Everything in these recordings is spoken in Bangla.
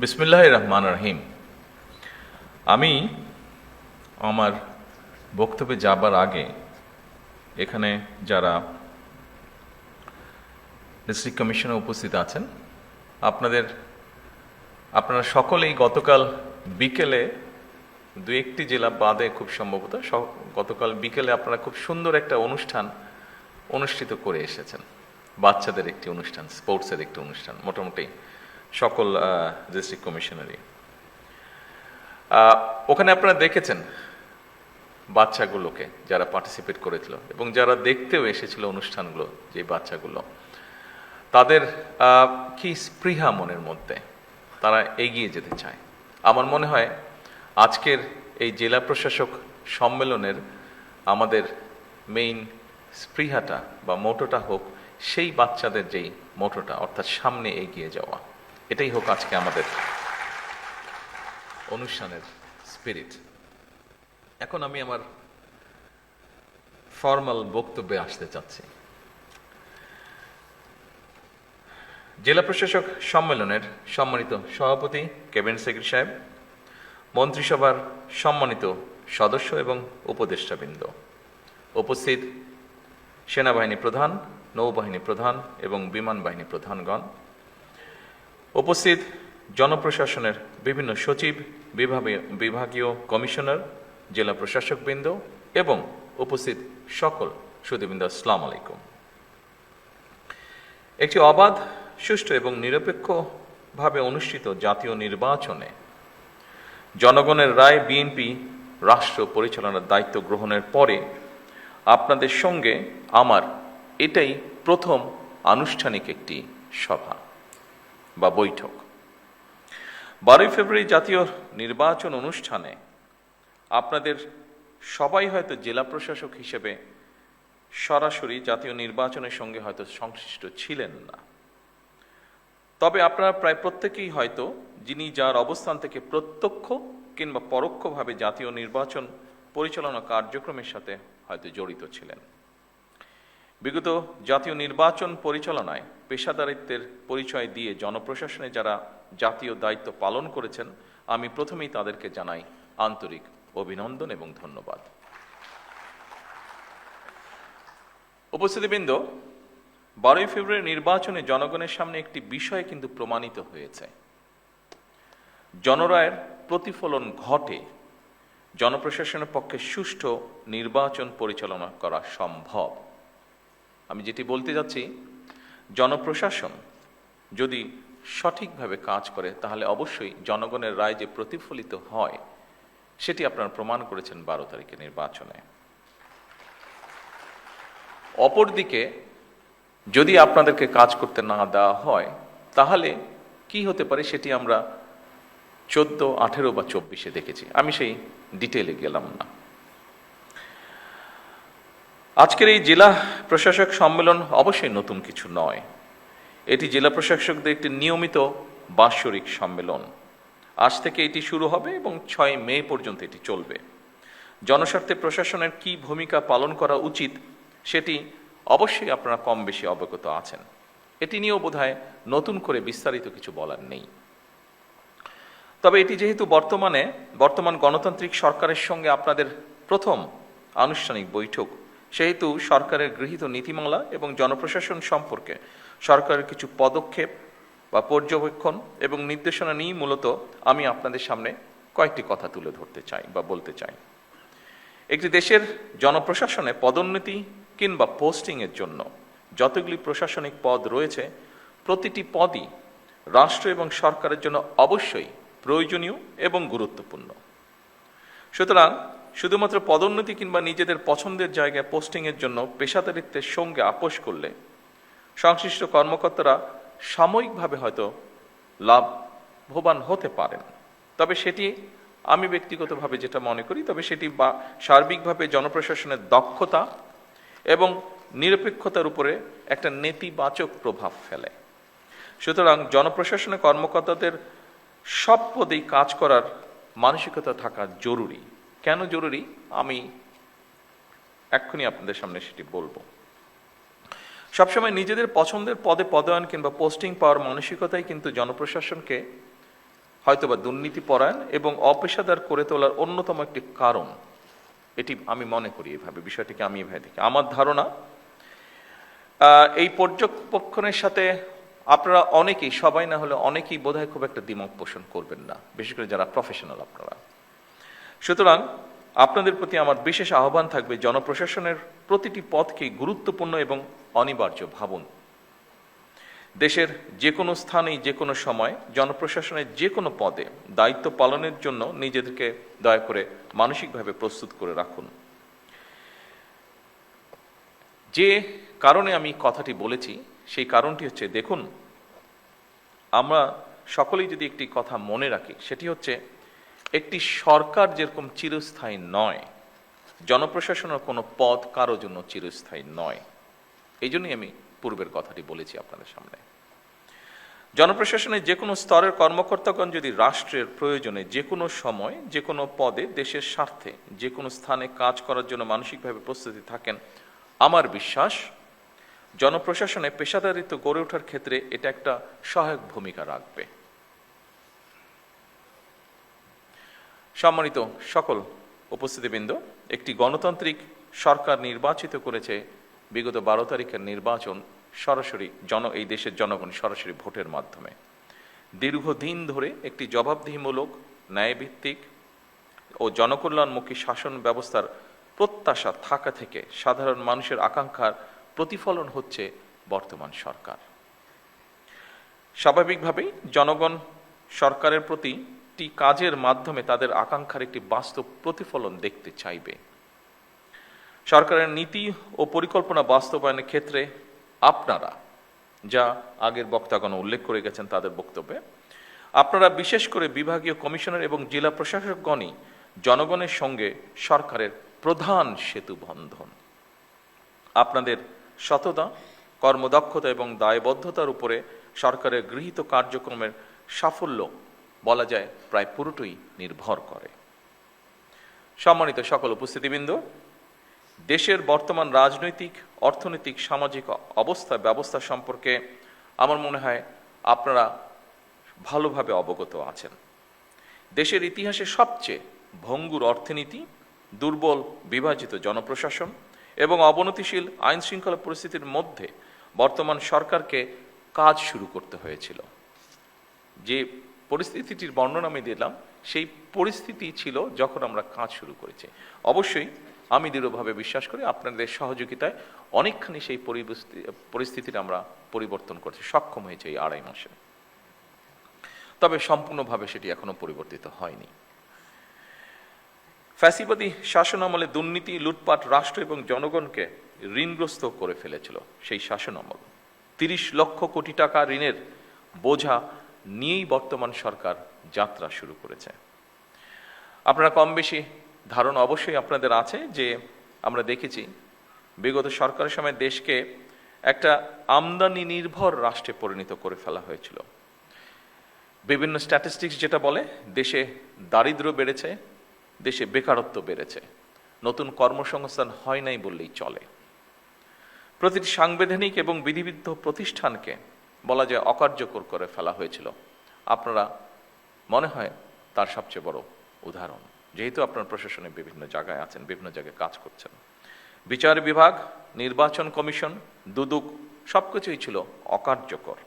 বিসমিল্লাহির রহমানির রহিম। আমি আমার বক্তব্যে যাবার আগে এখানে যারা ডিস্ট্রিক্ট কমিশনে উপস্থিত আছেন আপনারা সকলেই গতকাল বিকেলে দু একটি জেলা বাদে খুব সম্ভবত গতকাল বিকেলে আপনারা খুব সুন্দর একটা অনুষ্ঠান অনুষ্ঠিত করে এসেছেন। বাচ্চাদের একটি অনুষ্ঠান, স্পোর্টসের একটি অনুষ্ঠান, মোটামুটি সকল ডিস্ট্রিক্ট কমিশনারই ওখানে আপনারা দেখেছেন বাচ্চাগুলোকে যারা পার্টিসিপেট করেছিল এবং যারা দেখতেও এসেছিল অনুষ্ঠানগুলো, যে বাচ্চাগুলো তাদের কি স্পৃহা মনের মধ্যে, তারা এগিয়ে যেতে চায়। আমার মনে হয় আজকের এই জেলা প্রশাসক সম্মেলনের আমাদের মেইন স্পৃহাটা বা মোটোটা হোক সেই বাচ্চাদের যেই মোটোটা, অর্থাৎ সামনে এগিয়ে যাওয়া, এটাই হোক আজকে আমাদের অনুষ্ঠানের স্পিরিট। এখন আমি আমার ফর্মাল বক্তব্যে আসতে চাচ্ছি। জেলা প্রশাসক সম্মেলনের সম্মানিত সভাপতি ক্যাবিনেট সেক্রেটারি সাহেব, মন্ত্রিসভার সম্মানিত সদস্য এবং উপদেষ্টাবৃন্দ, উপস্থিত সেনাবাহিনী প্রধান, নৌবাহিনী প্রধান এবং বিমান বাহিনী প্রধানগণ, উপস্থিত জনপ্রশাসনের বিভিন্ন সচিব, বিভাগীয় কমিশনার, জেলা প্রশাসকবৃন্দ এবং উপস্থিত সকল সুধীবৃন্দ, আসসালামু আলাইকুম। একটি অবাধ, সুষ্ঠু এবং নিরপেক্ষভাবে অনুষ্ঠিত জাতীয় নির্বাচনে জনগণের রায় বিএনপি রাষ্ট্র পরিচালনার দায়িত্ব গ্রহণের পরে আপনাদের সঙ্গে আমার এটাই প্রথম আনুষ্ঠানিক একটি সভা বা বৈঠক। 12 ফেব্রুয়ারি জাতীয় নির্বাচন অনুষ্ঠানে আপনাদের সবাই হয়তো জেলা প্রশাসক হিসেবে সরাসরি জাতীয় নির্বাচনের সঙ্গে হয়তো সংশ্লিষ্ট ছিলেন না, তবে আপনারা প্রায় প্রত্যেকেই হয়তো যিনি যার অবস্থান থেকে প্রত্যক্ষ কিংবা পরোক্ষভাবে জাতীয় নির্বাচন পরিচালনা কার্যক্রমের সাথে হয়তো জড়িত ছিলেন। বিগত জাতীয় নির্বাচন পরিচালনায় পেশাদারিত্বের পরিচয় দিয়ে জনপ্রশাসনে যারা জাতীয় দায়িত্ব পালন করেছেন, আমি প্রথমেই তাদেরকে জানাই আন্তরিক অভিনন্দন এবং ধন্যবাদ। উপস্থিতিবৃন্দ, 12 ফেব্রুয়ারি নির্বাচনে জনগণের সামনে একটি বিষয় কিন্তু প্রমাণিত হয়েছে। জনরায়ের প্রতিফলন ঘটে, জনপ্রশাসনের পক্ষে সুষ্ঠু নির্বাচন পরিচালনা করা সম্ভব। আমি যেটি বলতে যাচ্ছি, জনপ্রশাসন যদি সঠিকভাবে কাজ করে তাহলে অবশ্যই জনগণের রায় যে প্রতিফলিত হয় সেটি আপনারা প্রমাণ করেছেন 12 তারিখের নির্বাচনে। অপরদিকে যদি আপনাদেরকে কাজ করতে না দেওয়া হয় তাহলে কি হতে পারে সেটি আমরা 14, 18 বা 24-এ দেখেছি। আমি সেই ডিটেইলে গেলাম না। আজকের এই জেলা প্রশাসক সম্মেলন অবশ্যই নতুন কিছু নয়। এটি জেলা প্রশাসকদের একটি নিয়মিত বাৎসরিক সম্মেলন। আজ থেকে এটি শুরু হবে এবং 6 মে পর্যন্ত এটি চলবে। জনস্বার্থে প্রশাসনের কি ভূমিকা পালন করা উচিত সেটি অবশ্যই আপনারা কম বেশি অবগত আছেন। এটি নিয়েও বোধহয় নতুন করে বিস্তারিত কিছু বলার নেই। তবে এটি যেহেতু বর্তমান গণতান্ত্রিক সরকারের সঙ্গে আপনাদের প্রথম আনুষ্ঠানিক বৈঠক, সেহেতু সরকারের গৃহীত নীতিমালা এবং জনপ্রশাসন সম্পর্কে সরকারের কিছু পদক্ষেপ বা পর্যবেক্ষণ এবং নির্দেশনা নিয়ে মূলত আমি আপনাদের সামনে কয়েকটি কথা তুলে ধরতে চাই বা বলতে চাই। একটি দেশের জনপ্রশাসনে পদোন্নতি কিংবা পোস্টিংয়ের জন্য যতগুলি প্রশাসনিক পদ রয়েছে, প্রতিটি পদই রাষ্ট্র এবং সরকারের জন্য অবশ্যই প্রয়োজনীয় এবং গুরুত্বপূর্ণ। সুতরাং শুধুমাত্র পদোন্নতি কিংবা নিজেদের পছন্দের জায়গায় পোস্টিংয়ের জন্য পেশাদারিত্বের সঙ্গে আপোষ করলে সংশ্লিষ্ট কর্মকর্তারা সাময়িকভাবে হয়তো লাভবান হতে পারেন, তবে সেটি আমি ব্যক্তিগতভাবে যেটা মনে করি, তবে সেটি বা সার্বিকভাবে জনপ্রশাসনের দক্ষতা এবং নিরপেক্ষতার উপরে একটা নেতিবাচক প্রভাব ফেলে। সুতরাং জনপ্রশাসনের কর্মকর্তাদের সব পদেই কাজ করার মানসিকতা থাকা জরুরি। কেন জরুরি আমি এক্ষুনি আপনাদের সামনে সেটি বলবো। সবসময় নিজেদের পছন্দের পদে পদায়ন কিংবা পোস্টিং পাওয়ার মানসিকতাই কিন্তু জনপ্রশাসনকে হয়তোবা দুর্নীতিপরায়ণ এবং অপেশাদার করে তোলার অন্যতম একটি কারণ। এটি আমি মনে করি, এভাবে বিষয়টিকে আমি এভাবে দেখি। আমার ধারণা এই পর্যবেক্ষণের সাথে আপনারা অনেকেই, সবাই না হলে অনেকেই বোধহয় খুব একটা দ্বিমত পোষণ করবেন না, বিশেষ করে যারা প্রফেশনাল আপনারা। সুতরাং আপনাদের প্রতি আমার বিশেষ আহ্বান থাকবে, জনপ্রশাসনের প্রতিটি পদকেই গুরুত্বপূর্ণ এবং অনিবার্য ভাবুন। দেশের যে কোনো স্থানেই যে কোনো সময় জনপ্রশাসনের যে কোনো পদে দায়িত্ব পালনের জন্য নিজেদেরকে দয়া করে মানসিকভাবে প্রস্তুত করে রাখুন। যে কারণে আমি কথাটি বলেছি সেই কারণটি হচ্ছে, দেখুন, আমরা সকলেই যদি একটি কথা মনে রাখি, সেটি হচ্ছে একটি সরকার যেরকম চিরস্থায়ী নয়, জনপ্রশাসনের কোনো পদ কারো জন্য চিরস্থায়ী নয়। এই জন্যই আমি পূর্বের কথাটি বলেছি আপনাদের সামনে। জনপ্রশাসনের যে কোনো স্তরের কর্মকর্তাগণ যদি রাষ্ট্রের প্রয়োজনে যে কোনো সময় যে কোনো পদে দেশের স্বার্থে যে কোনো স্থানে কাজ করার জন্য মানসিকভাবে প্রস্তুতি থাকেন, আমার বিশ্বাস জনপ্রশাসনে পেশাদারিত্ব গড়ে ওঠার ক্ষেত্রে এটা একটা সহায়ক ভূমিকা রাখবে। সম্মানিত সকল উপস্থিতিবৃন্দ, একটি গণতান্ত্রিক সরকার নির্বাচিত করেছে বিগত 12 তারিখের নির্বাচন সরাসরি এই দেশের জনগণ সরাসরি ভোটের মাধ্যমে। দীর্ঘদিন ধরে একটি জবাবদিহিমূলক, ন্যায়ভিত্তিক ও জনকল্যাণমুখী শাসন ব্যবস্থার প্রত্যাশা থাকা থেকে সাধারণ মানুষের আকাঙ্ক্ষার প্রতিফলন হচ্ছে বর্তমান সরকার। স্বাভাবিকভাবেই জনগণ সরকারের প্রতিটি কাজের মাধ্যমে তাদের আকাঙ্ক্ষার একটি বাস্তব প্রতিফলন দেখতে চাইবে। সরকারের নীতি ও পরিকল্পনা বাস্তবায়নের ক্ষেত্রে আপনারা, যা আগের বক্তাগণ উল্লেখ করে গেছেন তাদের বক্তব্যে, আপনারা বিশেষ করে বিভাগীয় কমিশনার এবং জেলা প্রশাসকগণই জনগণের সঙ্গে সরকারের প্রধান সেতু বন্ধন। আপনাদের সততা, কর্মদক্ষতা এবং দায়বদ্ধতার উপরে সরকারের গৃহীত কার্যক্রমের সাফল্য বলা যায় প্রায় পুরোটাই নির্ভর করে। সম্মানিত সকল উপস্থিতিবৃন্দ, দেশের বর্তমান রাজনৈতিক, অর্থনৈতিক, সামাজিক ব্যবস্থা সম্পর্কে আমার মনে হয় আপনারা ভালোভাবে অবগত আছেন। দেশের ইতিহাসে সবচেয়ে ভঙ্গুর অর্থনীতি, দুর্বল বিভাজিত জনপ্রশাসন এবং অবনতিশীল আইন শৃঙ্খলা পরিস্থিতির মধ্যে বর্তমান সরকারকে কাজ শুরু করতে হয়েছিল। যে পরিস্থিতিটির বর্ণনা আমি দিলাম, সেই পরিস্থিতি ছিল যখন আমরা কাজ শুরু করেছি। অবশ্যই আমি দৃঢ়ভাবে বিশ্বাস করি আপনাদের সহযোগিতায় অনেকখানি সেই পরিস্থিতির আমরা পরিবর্তন করতে সক্ষম হয়েছে এই 2.5 মাসে। তবে সম্পূর্ণভাবে সেটি এখনো পরিবর্তিত হয়নি। ফ্যাসিবাদী শাসন আমলে দুর্নীতি, লুটপাট রাষ্ট্র এবং জনগণকে ঋণগ্রস্ত করে ফেলেছিল। সেই শাসন আমল 30 লক্ষ কোটি টাকা ঋণের বোঝা নিয়েই বর্তমান সরকার যাত্রা শুরু করেছে। আপনারা কম বেশি ধারণা অবশ্যই আপনাদের আছে যে আমরা দেখেছি বিগত সরকারের সময় দেশকে একটা আমদানি নির্ভর রাষ্ট্রে পরিণত করে ফেলা হয়েছিল। বিভিন্ন স্ট্যাটিস্টিক্স যেটা বলে, দেশে দারিদ্র্য বেড়েছে, দেশে বেকারত্ব বেড়েছে, নতুন কর্মসংস্থান হয় নাই বললেই চলে। প্রতিটি সাংবিধানিক এবং বিধিবিদ্ধ প্রতিষ্ঠানকে বলা যায় অকার্যকর করে ফেলা হয়েছিল। আপনারা মনে হয় তার সবচেয়ে বড় উদাহরণ, যেহেতু আপনার প্রশাসনে বিভিন্ন জায়গায় আছেন, বিভিন্ন জায়গায় কাজ করছেন। বিচার বিভাগ, নির্বাচন কমিশন, দুদক সবকিছুই ছিল অকার্যকর।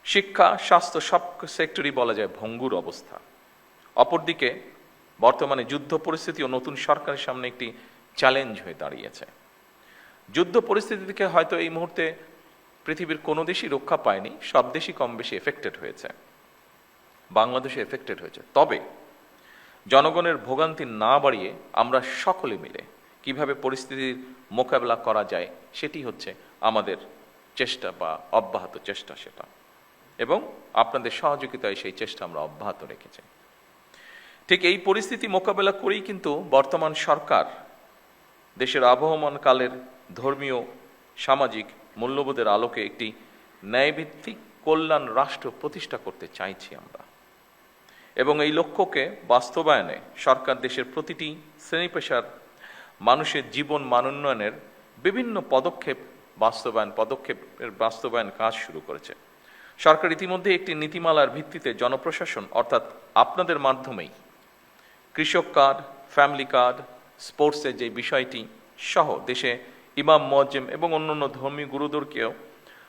শিক্ষা, স্বাস্থ্য সব সেক্টরই বলা যায় ভঙ্গুর অবস্থা। অপরদিকে বর্তমানে যুদ্ধ পরিস্থিতি ও নতুন সরকারের সামনে একটি চ্যালেঞ্জ হয়ে দাঁড়িয়েছে। যুদ্ধ পরিস্থিতি থেকে হয়তো এই মুহূর্তে পৃথিবীর কোনো দেশই রক্ষা পায়নি, সব দেশই কম বেশি এফেক্টেড হয়েছে, বাংলাদেশে এফেক্টেড হয়েছে। তবে জনগণের ভোগান্তি না বাড়িয়ে আমরা সকলে মিলে কিভাবে পরিস্থিতির মোকাবেলা করা যায় সেটি হচ্ছে আমাদের চেষ্টা বা অব্যাহত চেষ্টা সেটা, এবং আপনাদের সহযোগিতায় সেই চেষ্টা আমরা অব্যাহত রেখেছি। ঠিক এই পরিস্থিতি মোকাবেলা করেই কিন্তু বর্তমান সরকার দেশের আবহমান কালের ধর্মীয়, সামাজিক মূল্যবোধের আলোকে একটি ন্যায়ভিত্তিক কল্যাণ রাষ্ট্র প্রতিষ্ঠা করতে চাইছি আমরা, এবং এই লক্ষ্যকে বাস্তবায়নে সরকার দেশের প্রতিটি শ্রেণী পেশার মানুষের জীবন মান উন্নয়নের বিভিন্ন পদক্ষেপের বাস্তবায়ন কাজ শুরু করেছে। সরকার ইতিমধ্যে একটি নীতিমালার ভিত্তিতে জনপ্রশাসন অর্থাৎ আপনাদের মাধ্যমেই কৃষক কার্ড, ফ্যামিলি কার্ড, স্পোর্টসের যে বিষয়টি সহ দেশে ইমাম মুয়াজ্জিম এবং অন্যান্য ধর্মীয় গুরুদেরকেও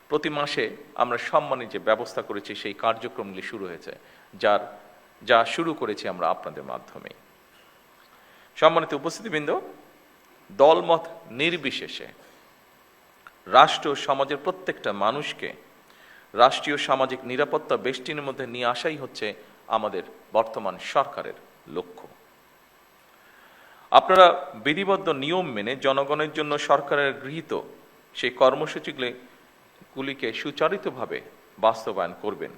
প্রতি মাসে আমরা সম্মানের যে ব্যবস্থা করেছি সেই কার্যক্রমগুলি শুরু হয়েছে, যা শুরু করেছি আমরা আপনাদের মাধ্যমে। সম্মানিত উপস্থিতিবৃন্দ, দলমত নির্বিশেষে রাষ্ট্র সমাজের প্রত্যেকটা মানুষকে রাষ্ট্রীয় সামাজিক নিরাপত্তা বেষ্টনীর মধ্যে নিয়ে আসাই হচ্ছে আমাদের বর্তমান সরকারের লক্ষ্য। আপনারা বিধিবদ্ধ নিয়ম মেনে জনগণের জন্য সরকারের গৃহীত সেই কর্মসূচিগুলিকে সুচারিতভাবে বাস্তবায়ন করবেন,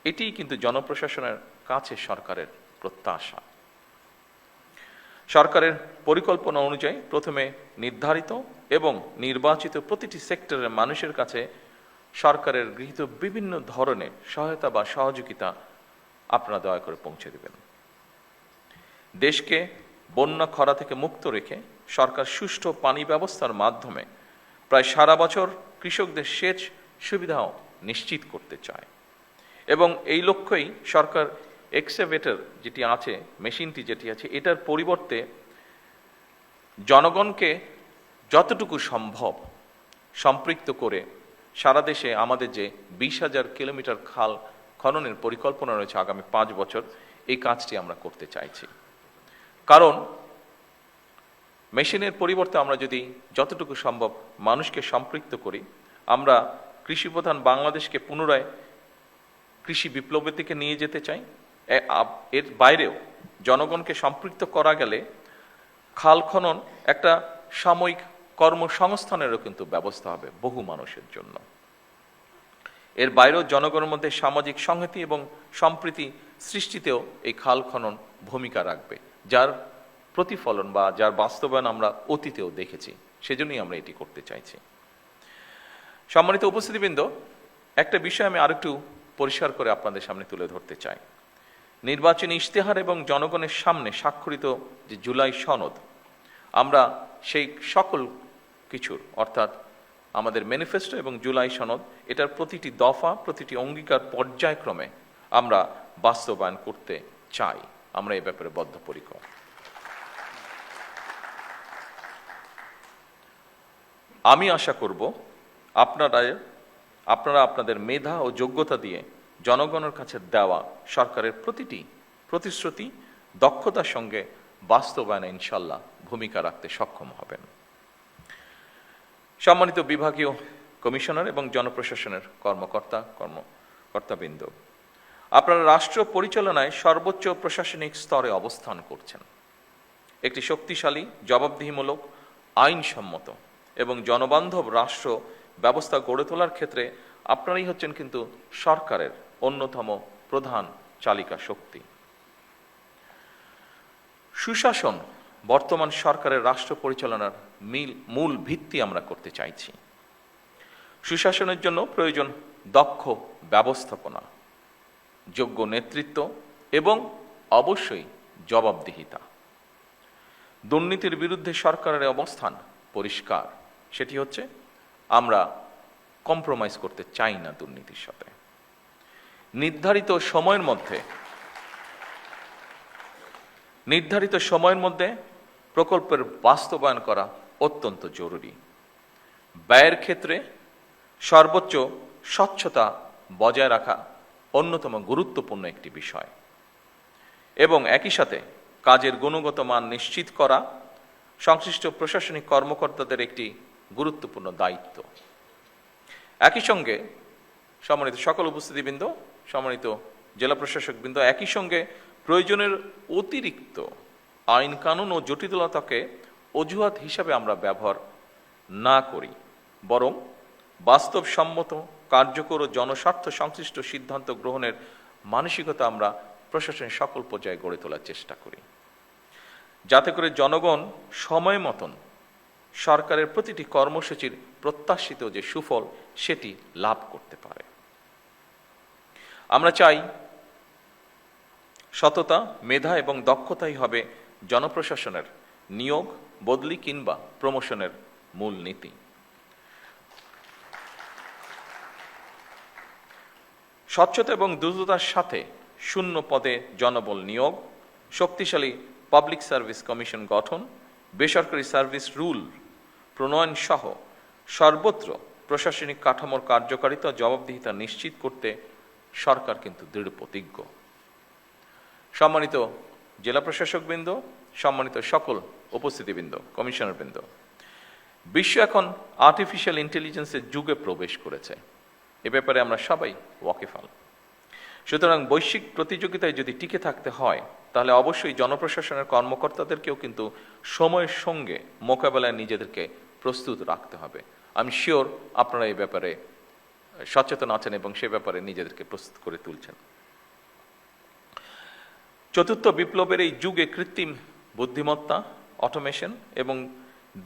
এটিই কিন্তু জনপ্রশাসনের কাছে সরকারের প্রত্যাশা। সরকারের পরিকল্পনা অনুযায়ী প্রথমে নির্ধারিত এবং নির্বাচিত প্রতিটি সেক্টরের মানুষের কাছে সরকারের গৃহীত বিভিন্ন ধরনের সহায়তা বা সহযোগিতা আপনারা দয়া করে পৌঁছে দেবেন। দেশকে বন্যা খরা থেকে মুক্ত রেখে সরকার সুষ্ঠু পানি ব্যবস্থার মাধ্যমে প্রায় সারা বছর কৃষকদের সেচ সুবিধাও নিশ্চিত করতে চায় এবং এই লক্ষ্যেই সরকার এক্সকাভেটর যেটি আছে, মেশিনটি যেটি আছে, এটার পরিবর্তে জনগণকে যতটুকু সম্ভব সম্পৃক্ত করে সারা দেশে আমাদের যে 20,000 কিলোমিটার খাল খননের পরিকল্পনা রয়েছে আগামী 5 বছর, এই কাজটি আমরা করতে চাইছি। কারণ মেশিনের পরিবর্তে আমরা যদি যতটুকু সম্ভব মানুষকে সম্পৃক্ত করি, আমরা কৃষিপ্রধান বাংলাদেশকে পুনরায় কৃষি বিপ্লবের দিকে নিয়ে যেতে চাই। এর বাইরেও জনগণকে সম্পৃক্ত করা গেলে খাল খনন একটা সাময়িক কর্মসংস্থানেরও কিন্তু ব্যবস্থা হবে বহু মানুষের জন্য। এর বাইরেও জনগণের মধ্যে সামাজিক সংহতি এবং সম্প্রীতি সৃষ্টিতেও এই খাল খনন ভূমিকা রাখবে, যার প্রতিফলন বা যার বাস্তবায়ন আমরা অতীতেও দেখেছি। সেজন্যই আমরা এটি করতে চাইছি। সম্মানিত উপস্থিতিবৃন্দ, একটা বিষয় আমি আরেকটু পরিষ্কার করে আপনাদের সামনে তুলে ধরতে চাই। নির্বাচনী ইশতেহার এবং জনগণের সামনে স্বাক্ষরিত যে জুলাই সনদ, আমরা সেই সকল কিছুর অর্থাৎ আমাদের ম্যানিফেস্টো এবং জুলাই সনদ, এটার প্রতিটি দফা, প্রতিটি অঙ্গীকার পর্যায়ক্রমে আমরা বাস্তবায়ন করতে চাই। আমরা এ ব্যাপারে বদ্ধপরিকর। আমি আশা করব আপনারা আপনাদের মেধা ও যোগ্যতা দিয়ে জনগণের কাছে দেওয়া সরকারের প্রতিটি প্রতিশ্রুতি দক্ষতার সঙ্গে বাস্তবায়নে ইনশাল্লাহ ভূমিকা রাখতে সক্ষম হবেন। সম্মানিত বিভাগীয় কমিশনার এবং জনপ্রশাসনের কর্মকর্তাবৃন্দ, আপনারা রাষ্ট্র পরিচালনায় সর্বোচ্চ প্রশাসনিক স্তরে অবস্থান করছেন। একটি শক্তিশালী, জবাবদিহিমূলক, আইনসম্মত এবং জনবান্ধব রাষ্ট্র ব্যবস্থা গড়ে তোলার ক্ষেত্রে আপনারাই হচ্ছেন কিন্তু সরকারের অন্যতম প্রধান চালিকা শক্তি। সুশাসন বর্তমান সরকারের রাষ্ট্র পরিচালনার মূল ভিত্তি আমরা করতে চাইছি। সুশাসনের জন্য প্রয়োজন দক্ষ ব্যবস্থাপনা, যোগ্য নেতৃত্ব এবং অবশ্যই জবাবদিহিতা। দুর্নীতির বিরুদ্ধে সরকারের অবস্থান পরিষ্কার, সেটি হচ্ছে আমরা কম্প্রোমাইজ করতে চাই না দুর্নীতির সাথে। নির্ধারিত সময়ের মধ্যে প্রকল্পের বাস্তবায়ন করা অত্যন্ত জরুরি। ব্যয়ের ক্ষেত্রে সর্বোচ্চ স্বচ্ছতা বজায় রাখা অন্যতম গুরুত্বপূর্ণ একটি বিষয় এবং একই সাথে কাজের গুণগত মান নিশ্চিত করা সংশ্লিষ্ট প্রশাসনিক কর্মকর্তাদের একটি গুরুত্বপূর্ণ দায়িত্ব। একই সঙ্গে সম্মানিত সকল উপস্থিতিবৃন্দ, সম্মানিত জেলা প্রশাসকবৃন্দ, একই সঙ্গে প্রয়োজনের অতিরিক্ত আইন কানুন ও জটিলতাকে অজুহাত হিসাবে আমরা ব্যবহার না করি, বরং বাস্তবসম্মত, কার্যকর ও জনস্বার্থ সংশ্লিষ্ট সিদ্ধান্ত গ্রহণের মানসিকতা আমরা প্রশাসনের সকল পর্যায়ে গড়ে তোলার চেষ্টা করি, যাতে করে জনগণ সময় মতন সরকারের প্রতিটি কর্মসূচির প্রত্যাশিত যে সুফল সেটি লাভ করতে পারে। আমরা চাই সততা, মেধা এবং দক্ষতাই হবে জনপ্রশাসনের নিয়োগ, বদলি কিংবা প্রমোশনের মূল নীতি। স্বচ্ছতা এবং দ্রুততার সাথে শূন্য পদে জনবল নিয়োগ, শক্তিশালী পাবলিক সার্ভিস কমিশন গঠন, বেসরকারি সার্ভিস রুল প্রণয়ন সহ সর্বত্র প্রশাসনিক কাঠামোর কার্যকারিতা ও জবাবদিহিতা নিশ্চিত করতে সরকার কিন্তু দৃঢ় প্রতিজ্ঞ। সম্মানিত জেলা প্রশাসকবৃন্দ, সম্মানিত সকল উপস্থিতিবৃন্দ, কমিশনারবৃন্দ, বিশ্ব এখন আর্টিফিশিয়াল ইন্টেলিজেন্সের যুগে প্রবেশ করেছে। এ ব্যাপারে আমরা সবাই ওয়াকিফাল। সুতরাং বৈশ্বিক প্রতিযোগিতায় যদি টিকে থাকতে হয়, তাহলে অবশ্যই জনপ্রশাসনের কর্মকর্তাদেরকেও কিন্তু সময়ের সঙ্গে মোকাবেলায় নিজেদেরকে প্রস্তুত রাখতে হবে। আমি শিওর আপনারা এই ব্যাপারে সচেতন আছেন এবং সে ব্যাপারে নিজেদেরকে প্রস্তুত করে তুলছেন। চতুর্থ বিপ্লবের এই যুগে কৃত্রিম বুদ্ধিমত্তা, অটোমেশন এবং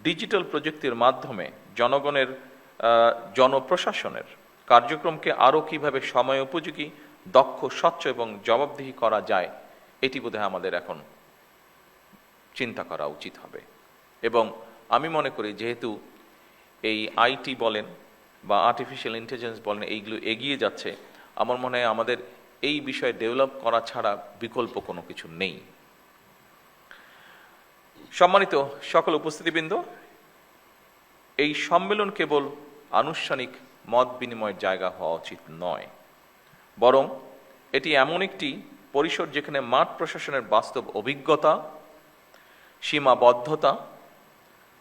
ডিজিটাল প্রযুক্তির মাধ্যমে জনগণের জনপ্রশাসনের কার্যক্রমকে আরও কিভাবে সময় উপযোগী, দক্ষ, স্বচ্ছ এবং জবাবদিহি করা যায়, এটি বোধহয় আমাদের এখন চিন্তা করা উচিত হবে। এবং আমি মনে করি যেহেতু এই আইটি বলেন বা আর্টিফিশিয়াল ইন্টেলিজেন্স বলেন, এইগুলো এগিয়ে যাচ্ছে, আমার মনে হয় আমাদের এই বিষয়ে ডেভেলপ করা ছাড়া বিকল্প কোনো কিছু নেই। সম্মানিত সকল উপস্থিতিবৃন্দ, এই সম্মেলন কেবল আনুষ্ঠানিক মত বিনিময়ের জায়গা হওয়া উচিত নয়, বরং এটি এমন একটি পরিসর যেখানে মাঠ প্রশাসনের বাস্তব অভিজ্ঞতা, সীমাবদ্ধতা,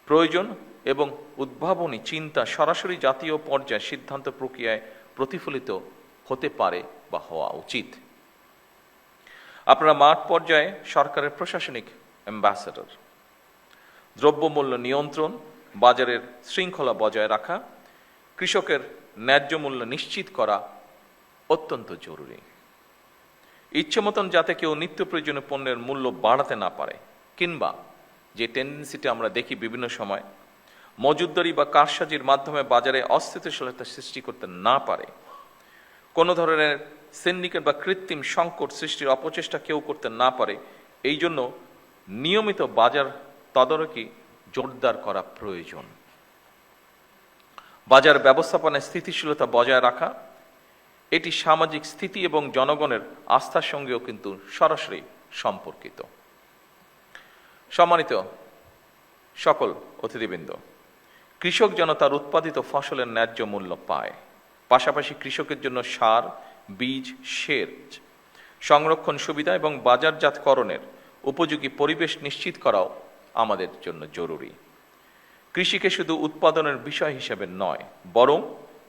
প্রয়োজন এবং উদ্ভাবনী চিন্তা সরাসরি জাতীয় পর্যায়ে সিদ্ধান্ত প্রক্রিয়ায় প্রতিফলিত হতে পারে বা হওয়া উচিত। আপনারা মাঠ পর্যায়ে সরকারের প্রশাসনিক অ্যাম্বাসেডর। দ্রব্যমূল্য নিয়ন্ত্রণ, বাজারের শৃঙ্খলা বজায় রাখা, কৃষকের ন্যায্য মূল্য নিশ্চিত করা অত্যন্ত জরুরি। ইচ্ছে মতন যাতে কেউ নিত্য প্রয়োজনীয় পণ্যের মূল্য বাড়াতে না পারে, কিংবা যে টেন্ডেন্সিটা আমরা দেখি বিভিন্ন সময় মজুতদারি বা কারসাজির মাধ্যমে বাজারে অস্থিতিশীলতা সৃষ্টি করতে না পারে, কোনো ধরনের সিন্ডিকেট বা কৃত্রিম সংকট সৃষ্টির অপচেষ্টা কেউ করতে না পারে, এই জন্য নিয়মিত বাজার তদারকি জোরদার করা প্রয়োজন। বাজার ব্যবস্থাপনায় স্থিতিশীলতা বজায় রাখা, এটি সামাজিক স্থিতি এবং জনগণের আস্থার সঙ্গেও কিন্তু সরাসরি সম্পর্কিত। সম্মানিত সকল অতিথিবৃন্দ, কৃষক যেন তার উৎপাদিত ফসলের ন্যায্য মূল্য পায়, পাশাপাশি কৃষকের জন্য সার, বীজ, সেচ, সংরক্ষণ সুবিধা এবং বাজারজাতকরণের উপযোগী পরিবেশ নিশ্চিত করাও আমাদের জন্য জরুরি। কৃষিকে শুধু উৎপাদনের বিষয় হিসেবে নয়, বরং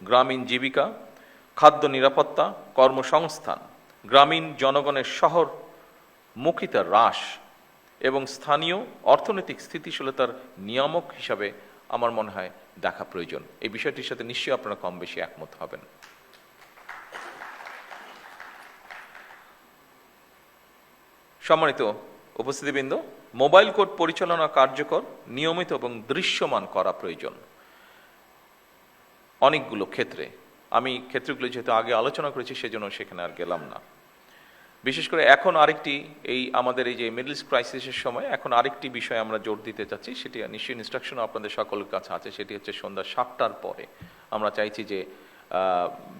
গ্রামীণ জীবিকা, খাদ্য নিরাপত্তা, কর্মসংস্থান, গ্রামীণ জনগণের শহরমুখিতা হ্রাস এবং স্থানীয় অর্থনৈতিক স্থিতিশীলতার নিয়ামক হিসাবে আমার মনে হয় দেখা প্রয়োজন। এই বিষয়টির সাথে নিশ্চয়ই আপনারা কম বেশি একমত হবেন। সম্মানিত উপস্থিতিবৃন্দ, মোবাইল কোর্ট পরিচালনা কার্যকর, নিয়মিত এবং দৃশ্যমান করা প্রয়োজন। অনেকগুলো ক্ষেত্রে, আমি ক্ষেত্রগুলো যেহেতু আগে আলোচনা করেছি সেজন্য সেখানে আর গেলাম না। বিশেষ করে এখন আরেকটি, এই আমাদের এই যে মিডল ইস্ট ক্রাইসিসের সময় এখন আরেকটি বিষয় আমরা জোর দিতে চাচ্ছি, সেটি নিশ্চয়ই ইনস্ট্রাকশন আপনাদের সকলের কাছে আছে, সেটি হচ্ছে সন্ধ্যা 7টার পরে আমরা চাইছি যে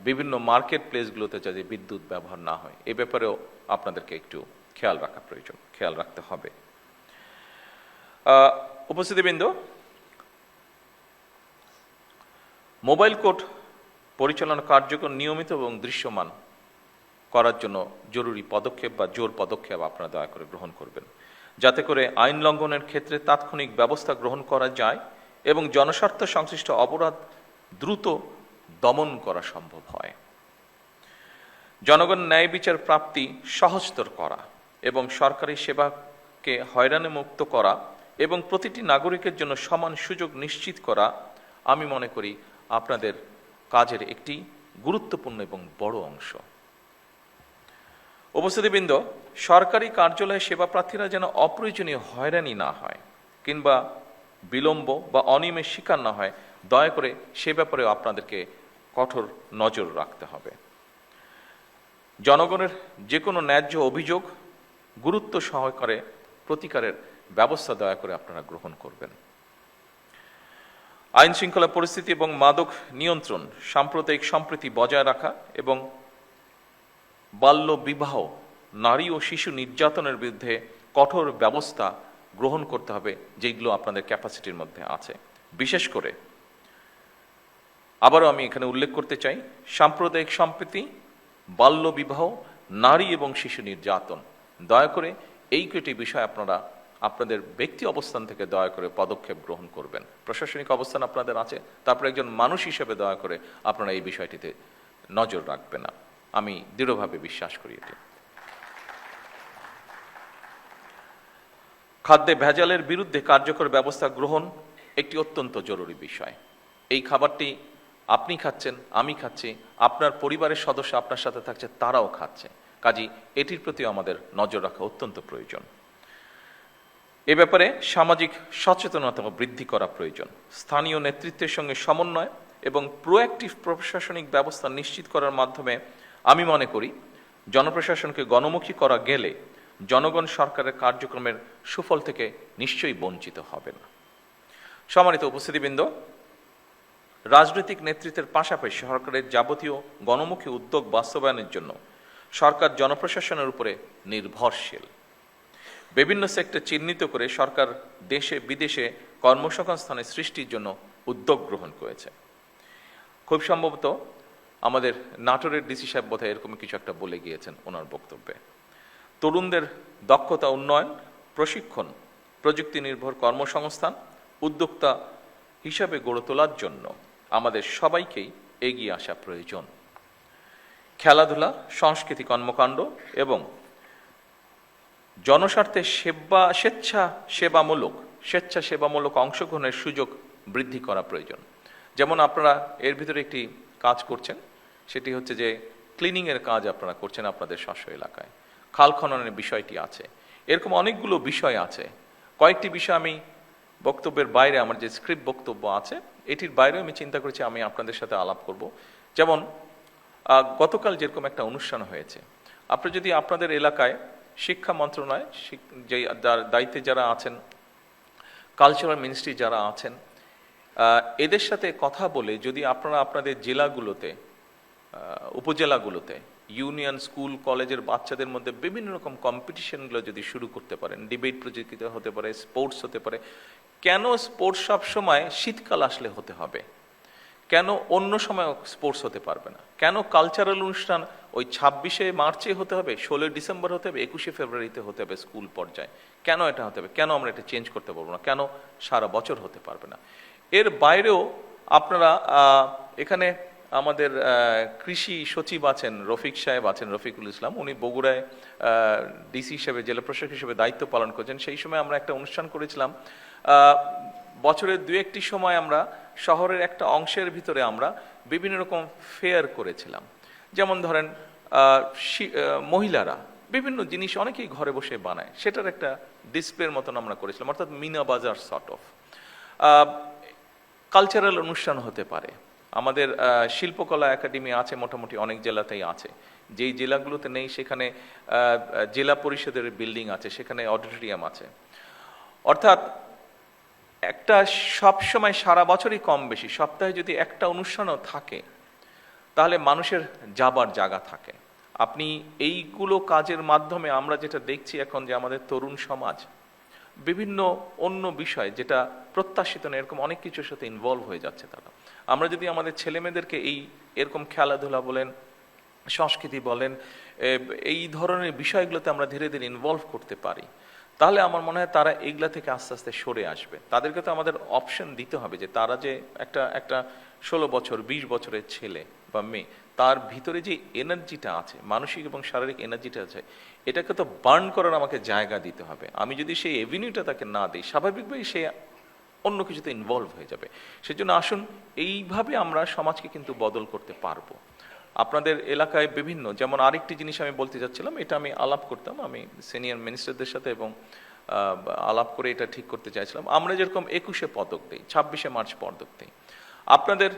বিভিন্ন মার্কেট প্লেসগুলোতে যাতে বিদ্যুৎ ব্যবহার না হয়, এ ব্যাপারেও আপনাদেরকে একটু খেয়াল রাখা প্রয়োজন, খেয়াল রাখতে হবে। উপস্থিতিবৃন্দ, মোবাইল কোর্ট পরিচালনা কার্যকর, নিয়মিত এবং দৃশ্যমান করার জন্য জরুরি পদক্ষেপ বা জোর পদক্ষেপ আপনারা দয়া করে গ্রহণ করবেন, যাতে করে আইন লঙ্ঘনের ক্ষেত্রে তাৎক্ষণিক ব্যবস্থা গ্রহণ করা যায় এবং জনস্বার্থ সংশ্লিষ্ট অপরাধ দ্রুত দমন করা সম্ভব হয়। জনগণ ন্যায় বিচার প্রাপ্তি সহজতর করা এবং সরকারি সেবাকে হয়রানি মুক্ত করা এবং প্রতিটি নাগরিকের জন্য সমান সুযোগ নিশ্চিত করা, আমি মনে করি আপনাদের কাজের একটি গুরুত্বপূর্ণ এবং বড় অংশ। উপস্থিতিবৃন্দ, সরকারি কার্যালয়ে সেবা প্রার্থীরা যেন অপ্রয়োজনীয় হয়রানি না হয় কিংবা বিলম্ব বা অনিয়মের শিকার না হয়, দয়া করে সে ব্যাপারেও আপনাদেরকে কঠোর নজর রাখতে হবে। জনগণের যে কোনো ন্যায্য অভিযোগ গুরুত্ব সহকারে প্রতিকারের ব্যবস্থা দয়া করে আপনারা গ্রহণ করবেন। আইন শৃঙ্খলা পরিস্থিতি এবং মাদক নিয়ন্ত্রণ, সাম্প্রদায়িক সম্প্রীতি বজায় রাখা এবং বাল্য বিবাহ, নারী ও শিশু নির্যাতনের বিরুদ্ধে কঠোর ব্যবস্থা গ্রহণ করতে হবে, যেগুলো আপনাদের ক্যাপাসিটির মধ্যে আছে। বিশেষ করে আবারও আমি এখানে উল্লেখ করতে চাই, সাম্প্রদায়িক সম্প্রীতি, বাল্য বিবাহ, নারী এবং শিশু নির্যাতন, দয়া করে এই কয়টি বিষয় আপনারা আপনাদের ব্যক্তি অবস্থান থেকে দয়া করে পদক্ষেপ গ্রহণ করবেন। প্রশাসনিক অবস্থান আপনাদের আছে, তারপরে একজন মানুষ হিসেবে দয়া করে আপনারা এই বিষয়টিতে নজর রাখবেন না। আমি দৃঢ়ভাবে বিশ্বাস করি এটি। খাদ্যে ভেজালের বিরুদ্ধে কার্যকর ব্যবস্থা গ্রহণ একটি অত্যন্ত জরুরি বিষয়। এই খাবারটি আপনি খাচ্ছেন, আমি খাচ্ছি, আপনার পরিবারের সদস্য আপনার সাথে থাকছে, তারাও খাচ্ছে। কাজেই এটির প্রতি আমাদের নজর রাখা অত্যন্ত প্রয়োজন। এ ব্যাপারে সামাজিক সচেতনতা বৃদ্ধি করা প্রয়োজন। স্থানীয় নেতৃত্বের সঙ্গে সমন্বয় এবং প্রোঅ্যাক্টিভ প্রশাসনিক ব্যবস্থা নিশ্চিত করার মাধ্যমে আমি মনে করি জনপ্রশাসনকে গণমুখী করা গেলে জনগণ সরকারের কার্যক্রমের সুফল থেকে নিশ্চয়ই বঞ্চিত হবে না। সম্মানিত উপস্থিতিবৃন্দ, রাজনৈতিক নেতৃত্বের পাশাপাশি সরকারের যাবতীয় গণমুখী উদ্যোগ বাস্তবায়নের জন্য সরকার জনপ্রশাসনের উপরে নির্ভরশীল। বিভিন্ন সেক্টর চিহ্নিত করে সরকার দেশে বিদেশে কর্মসংস্থানের সৃষ্টির জন্য উদ্যোগ গ্রহণ করেছে। খুব সম্ভবত আমাদের নাটোরের ডিসি সাহেব বোধহয় এরকম কিছু একটা বলে গিয়েছেন ওনার বক্তব্যে। তরুণদের দক্ষতা উন্নয়ন, প্রশিক্ষণ, প্রযুক্তি নির্ভর কর্মসংস্থান, উদ্যোক্তা হিসাবে গড়ে তোলার জন্য আমাদের সবাইকেই এগিয়ে আসা প্রয়োজন। খেলাধুলা, সংস্কৃতি কর্মকাণ্ড এবং জনস্বার্থে স্বেচ্ছাসেবামূলক অংশগ্রহণের সুযোগ বৃদ্ধি করা প্রয়োজন। যেমন আপনারা এর ভিতরে একটি কাজ করছেন, সেটি হচ্ছে যে ক্লিনিংয়ের কাজ আপনারা করছেন আপনাদের স্ব এলাকায়, খাল খননের বিষয়টি আছে, এরকম অনেকগুলো বিষয় আছে। কয়েকটি বিষয় আমি বক্তব্যের বাইরে, আমার যে স্ক্রিপ্ট বক্তব্য আছে এটির বাইরে আমি চিন্তা করেছি আমি আপনাদের সাথে আলাপ করব। যেমন গতকাল যেরকম একটা অনুষ্ঠান হয়েছে, আপনি যদি আপনাদের এলাকায় শিক্ষা মন্ত্রণালয়, যে দায়িত্বে যারা আছেন, কালচারাল মিনিস্ট্রি যারা আছেন, এদের সাথে কথা বলে যদি আপনারা আপনাদের জেলাগুলোতে, উপজেলাগুলোতে ইউনিয়ন, স্কুল, কলেজের বাচ্চাদের মধ্যে বিভিন্ন রকম কম্পিটিশনগুলো যদি শুরু করতে পারেন, ডিবেট প্রতিযোগিতা হতে পারে, স্পোর্টস হতে পারে। কেন স্পোর্টস সব সময় শীতকাল আসলে হতে হবে? কেন অন্য সময় স্পোর্টস হতে পারবে না? কেন কালচারাল অনুষ্ঠান ওই 26শে মার্চে হতে হবে, 16 ডিসেম্বর হতে হবে, 21শে ফেব্রুয়ারিতে হতে হবে স্কুল পর্যায়ে? কেন এটা হতে হবে? কেন আমরা এটা চেঞ্জ করতে পারবো না? কেন সারা বছর হতে পারবে না? এর বাইরেও আপনারা এখানে আমাদের কৃষি সচিব আছেন, রফিক সাহেব আছেন, রফিকুল ইসলাম, উনি বগুড়ায় ডিসি হিসেবে, জেলা প্রশাসক হিসেবে দায়িত্ব পালন করছেন। সেই সময় আমরা একটা অনুষ্ঠান করেছিলাম। বছরের 2-1টি সময় আমরা শহরের একটা অংশের ভিতরে আমরা বিভিন্ন রকম ফেয়ার করেছিলাম। যেমন ধরেন মহিলারা বিভিন্ন জিনিস অনেকেই ঘরে বসে বানায়, সেটার একটা ডিসপ্লের মতন আমরা করেছিলাম, অর্থাৎ মিনা বাজার সর্ট অফ। কালচারাল অনুষ্ঠান হতে পারে। আমাদের শিল্পকলা একাডেমি আছে, মোটামুটি অনেক জেলাতেই আছে। যেই জেলাগুলোতে নেই সেখানে জেলা পরিষদের বিল্ডিং আছে, সেখানে অডিটোরিয়াম আছে। অর্থাৎ একটা সবসময় সারা বছরই কম বেশি সপ্তাহে যদি একটা অনুষ্ঠানও থাকে, তাহলে মানুষের যাবার জায়গা থাকে। আপনি এইগুলো কাজের মাধ্যমে আমরা যেটা দেখছি এখন, যে আমাদের তরুণ সমাজ বিভিন্ন অন্য বিষয় যেটা প্রত্যাশিত না, এরকম অনেক কিছুর সাথে ইনভলভ হয়ে যাচ্ছে তারা। আমরা যদি আমাদের ছেলেমেয়েদেরকে এরকম খেলাধুলা বলেন, সংস্কৃতি বলেন, এই ধরনের বিষয়গুলোতে আমরা ধীরে ধীরে ইনভলভ করতে পারি, তাহলে আমার মনে হয় তারা এইগুলা থেকে আস্তে আস্তে সরে আসবে। তাদেরকে তো আমাদের অপশন দিতে হবে যে তারা যে একটা 16 বছর 20 বছরের ছেলে বা মেয়ে, তার ভিতরে যে এনার্জিটা আছে, মানসিক এবং শারীরিক এনার্জিটা আছে, এটাকে তো বার্ন করার আমাকে জায়গা দিতে হবে। আমি যদি সেই এভিনিউটা তাকে না দিই, স্বাভাবিকভাবেই সে অন্য কিছুতে ইনভলভ হয়ে যাবে। সেজন্য আসুন এইভাবে আমরা সমাজকে কিন্তু বদল করতে পারবো। আপনাদের এলাকায় বিভিন্ন, যেমন আরেকটি জিনিস আমি বলতে চাচ্ছিলাম, এটা আমি আলাপ করতাম আমি সিনিয়র মিনিস্টারদের সাথে, এবং আলাপ করে এটা ঠিক করতে চাইছিলাম। আমরা যেরকম 21শে পদক দিই, 26শে মার্চ পদক দিই, আপনাদের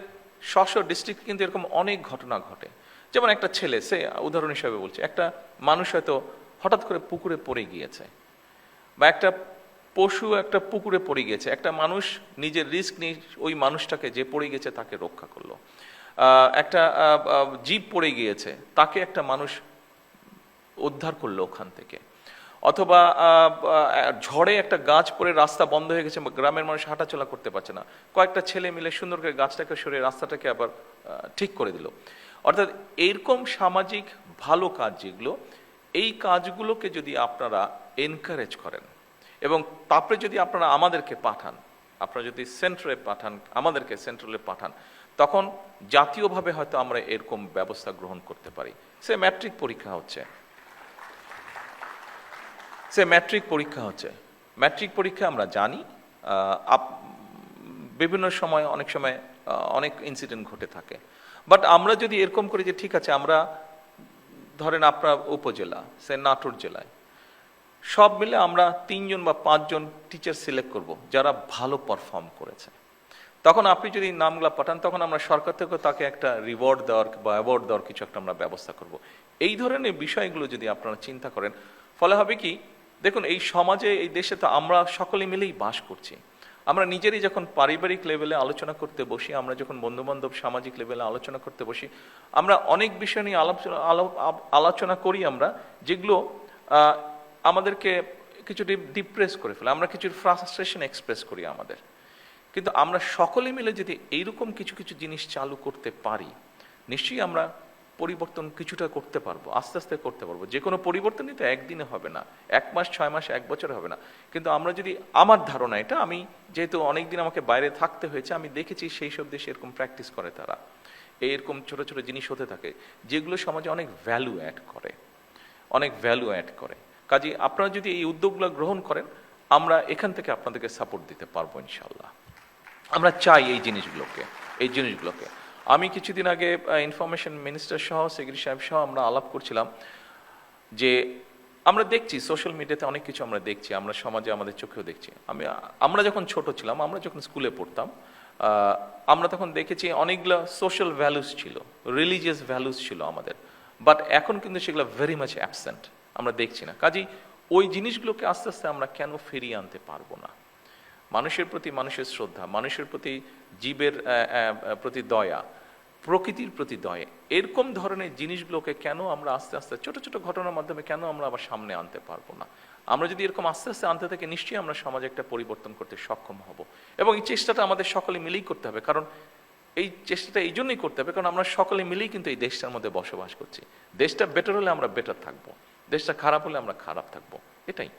ডিস্ট্রিক্ট কিন্তু এরকম অনেক ঘটনা ঘটে। যেমন একটা ছেলে, সে উদাহরণ হিসাবে বলছে, একটা মানুষ হয়তো হঠাৎ করে পুকুরে পড়ে গিয়েছে, বা একটা পশু একটা পুকুরে পড়ে গিয়েছে, একটা মানুষ নিজের রিস্ক নিয়ে ওই মানুষটাকে, যে পড়ে গেছে তাকে রক্ষা করলো। একটা জীব পড়ে গিয়েছে, তাকে একটা মানুষ উদ্ধার করলো ওখান থেকে, অথবা ঝড়ে একটা গাছ পড়ে রাস্তা বন্ধ হয়ে গেছে, গ্রামের মানুষ হাঁটাচলা করতে পারছে না, কয়েকটা ছেলে মিলে সুন্দর করে গাছটাকে সরিয়ে রাস্তাটাকে আবার ঠিক করে দিল। অর্থাৎ এইরকম সামাজিক ভালো কাজ যেগুলো, এই কাজগুলোকে যদি আপনারা এনকারেজ করেন এবং তারপরে যদি আপনারা আমাদেরকে পাঠান, আপনারা যদি সেন্ট্রালে পাঠান, আমাদেরকে সেন্ট্রালে পাঠান, তখন জাতীয়ভাবে হয়তো আমরা এরকম ব্যবস্থা গ্রহণ করতে পারি। ম্যাট্রিক পরীক্ষা হচ্ছে, ম্যাট্রিক পরীক্ষা আমরা জানি বিভিন্ন সময় অনেক সময় অনেক ইনসিডেন্ট ঘটে থাকে। বাট আমরা যদি এরকম করি যে ঠিক আছে, আমরা ধরেন আপনার উপজেলা, নাটোর জেলায় সব মিলে আমরা 3 জন বা 5 জন টিচার সিলেক্ট করব যারা ভালো পারফর্ম করেছে, তখন আপনি যদি নামগুলো পাঠান, তখন আমরা সরকার থেকে তাকে একটা রিওয়ার্ড দেওয়ার বা অ্যাওয়ার্ড দেওয়ার কিছু একটা আমরা ব্যবস্থা করব। এই ধরনের বিষয়গুলো যদি আপনারা চিন্তা করেন, ফলে হবে কি, দেখুন এই সমাজে, এই দেশে তো আমরা সকলে মিলেই বাস করছি। আমরা নিজেরই যখন পারিবারিক লেভেলে আলোচনা করতে বসি, আমরা যখন বন্ধুবান্ধব সামাজিক লেভেলে আলোচনা করতে বসি, আমরা অনেক বিষয় নিয়ে আলোচনা করি আমরা, যেগুলো আমাদেরকে কিছু ডিপ্রেস করে ফেলে, আমরা কিছু ফ্রাস্ট্রেশন এক্সপ্রেস করি আমাদের। কিন্তু আমরা সকলে মিলে যদি এইরকম কিছু কিছু জিনিস চালু করতে পারি, নিশ্চয়ই আমরা পরিবর্তন কিছুটা করতে পারবো, আস্তে আস্তে করতে পারবো। যে কোনো পরিবর্তনই তো একদিনে হবে না, 1 মাস 6 মাস 1 বছর হবে না। কিন্তু আমরা যদি, আমার ধারণা এটা, আমি যেহেতু অনেকদিন আমাকে বাইরে থাকতে হয়েছে, আমি দেখেছি সেই সব দেশে এরকম প্র্যাকটিস করে তারা, এরকম ছোট ছোট জিনিস হতে থাকে যেগুলো সমাজে অনেক ভ্যালু অ্যাড করে। কাজেই আপনারা যদি এই উদ্যোগগুলো গ্রহণ করেন, আমরা এখান থেকে আপনাদেরকে সাপোর্ট দিতে পারবো ইনশাল্লাহ। আমরা চাই এই জিনিসগুলোকে। আমি কিছুদিন আগে ইনফরমেশন মিনিস্টার সহ, সেক্রেটারি সাহেব সহ আমরা আলাপ করছিলাম যে আমরা দেখছি সোশ্যাল মিডিয়াতে অনেক কিছু আমরা দেখছি, আমরা সমাজে আমাদের চোখেও দেখছি। আমরা যখন ছোট ছিলাম, আমরা যখন স্কুলে পড়তাম, আমরা তখন দেখেছি অনেকগুলো সোশ্যাল ভ্যালুস ছিল, রিলিজিয়াস ভ্যালুস ছিল আমাদের, বাট এখন কিন্তু সেগুলো ভেরি মাচ অ্যাবসেন্ট, আমরা দেখছি না। কাজেই ওই জিনিসগুলোকে আস্তে আস্তে আমরা কেন ফিরিয়ে আনতে পারবো না? মানুষের প্রতি মানুষের শ্রদ্ধা, মানুষের প্রতি জীবের প্রতি দয়া, প্রকৃতির প্রতি দয়া, এরকম ধরনের জিনিসগুলোকে কেন আমরা আস্তে আস্তে ছোট ছোট ঘটনার মাধ্যমে কেন আমরা আবার সামনে আনতে পারবো না? আমরা যদি এরকম আস্তে আস্তে আনতে থাকি, নিশ্চয়ই আমরা সমাজে একটা পরিবর্তন করতে সক্ষম হব। এবং এই চেষ্টাটা আমাদের সকলে মিলেই করতে হবে, কারণ এই চেষ্টাটা এই জন্যই করতে হবে কারণ আমরা সকলে মিলেই কিন্তু এই দেশটার মধ্যে বসবাস করছি। দেশটা বেটার হলে আমরা বেটার থাকবো, দেশটা খারাপ হলে আমরা খারাপ থাকবো, এটাই।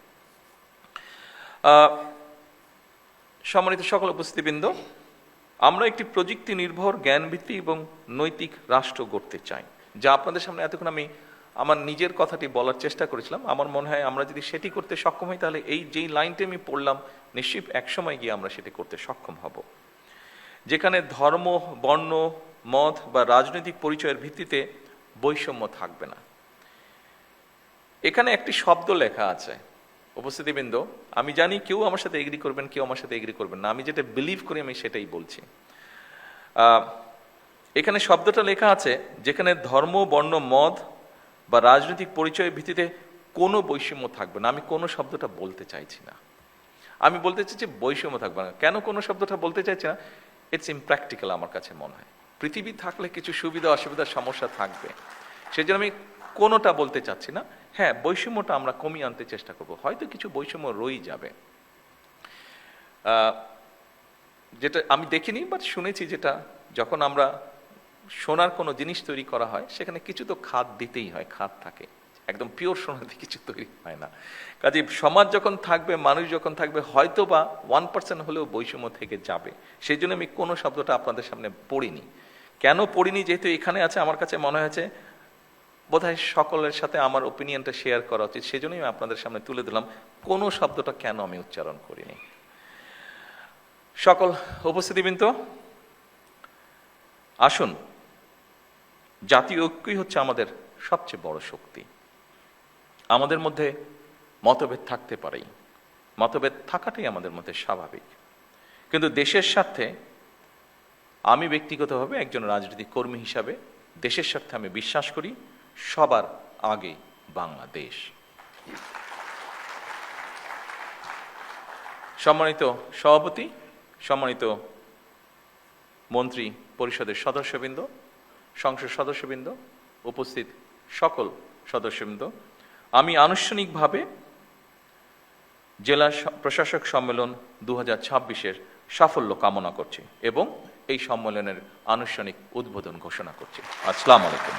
সম্মানিত সকল উপস্থিতিবৃন্দ, আমরা একটি প্রযুক্তি নির্ভর, জ্ঞানভিত্তিক এবং নৈতিক রাষ্ট্র গড়তে চাই, যা আপনাদের সামনে এতক্ষণ আমি আমার নিজের কথাটি বলার চেষ্টা করেছিলাম। আমার মনে হয় আমরা যদি সেটি করতে সক্ষম হই, তাহলে এই যেই লাইনটি আমি পড়লাম, নিশ্চয়ই একসময় গিয়ে আমরা সেটি করতে সক্ষম হব। যেখানে ধর্ম, বর্ণ, মত বা রাজনৈতিক পরিচয়ের ভিত্তিতে বৈষম্য থাকবে না। এখানে একটি শব্দ লেখা আছে উপস্থিতিবৃন্দ, আমি জানি কেউ আমার সাথে এগ্রি করবেন, কেউ আমার সাথে এগ্রি করবেন না, আমি যেটা বিলিভ করি আমি সেটাই বলছি। এখানে শব্দটা লেখা আছে, যেখানে ধর্ম, বর্ণ, মত বা রাজনৈতিক পরিচয়ের ভিত্তিতে কোনো বৈষম্য থাকবে না। আমি কোনো শব্দটা বলতে চাইছি না, আমি বলতে চাইছি বৈষম্য থাকবে না। কেন কোনো শব্দটা বলতে চাইছি না? ইটস ইমপ্র্যাকটিক্যাল আমার কাছে মনে হয়। পৃথিবী থাকলে কিছু সুবিধা অসুবিধার সমস্যা থাকবে, সেই জন্য আমি কোনোটা বলতে চাচ্ছি না। হ্যাঁ, বৈষম্যটা আমরা কমিয়ে আনতে চেষ্টা করব, হয়তো কিছু বৈষম্য রয়েই যাবে, যেটা আমি দেখিনি বাট শুনেছি, যেটা যখন আমরা সোনার কোনো জিনিস তৈরি করা হয়, সেখানে কিছু তো খাদ দিতেই হয়, খাদ থাকে, একদম পিওর সোনা দিয়ে কিছু তৈরি হয় না। কাজে সমাজ যখন থাকবে, মানুষ যখন থাকবে, হয়তো বা 1% হলেও বৈষম্য থেকে যাবে। সেই জন্য আমি কোনো শব্দটা আপনাদের সামনে পড়িনি। কেন পড়িনি? যেহেতু এখানে আছে, আমার কাছে মনে হয়েছে বোধহয় সকলের সাথে আমার ওপিনিয়নটা শেয়ার করা উচিত, সেজন্যই আমি আপনাদের সামনে তুলে দিলাম কোনো শব্দটা কেন আমি উচ্চারণ করিনি। সকল উপস্থিতিবৃন্দ, আসুন, জাতীয় ঐক্যই হচ্ছে আমাদের সবচেয়ে বড় শক্তি। আমাদের মধ্যে মতভেদ থাকতে পারেই, মতভেদ থাকাটাই আমাদের মধ্যে স্বাভাবিক, কিন্তু দেশের স্বার্থে, আমি ব্যক্তিগতভাবে একজন রাজনৈতিক কর্মী হিসাবে দেশের স্বার্থে আমি বিশ্বাস করি সবার আগে বাংলাদেশ। সম্মানিত সভাপতি, সম্মানিত মন্ত্রী পরিষদের সদস্যবৃন্দ, সংসদ সদস্যবৃন্দ, উপস্থিত সকল সদস্যবৃন্দ, আমি আনুষ্ঠানিকভাবে জেলা প্রশাসক সম্মেলন 2026-এর সাফল্য কামনা করছি এবং এই সম্মেলনের আনুষ্ঠানিক উদ্বোধন ঘোষণা করছি। আসসালামু আলাইকুম।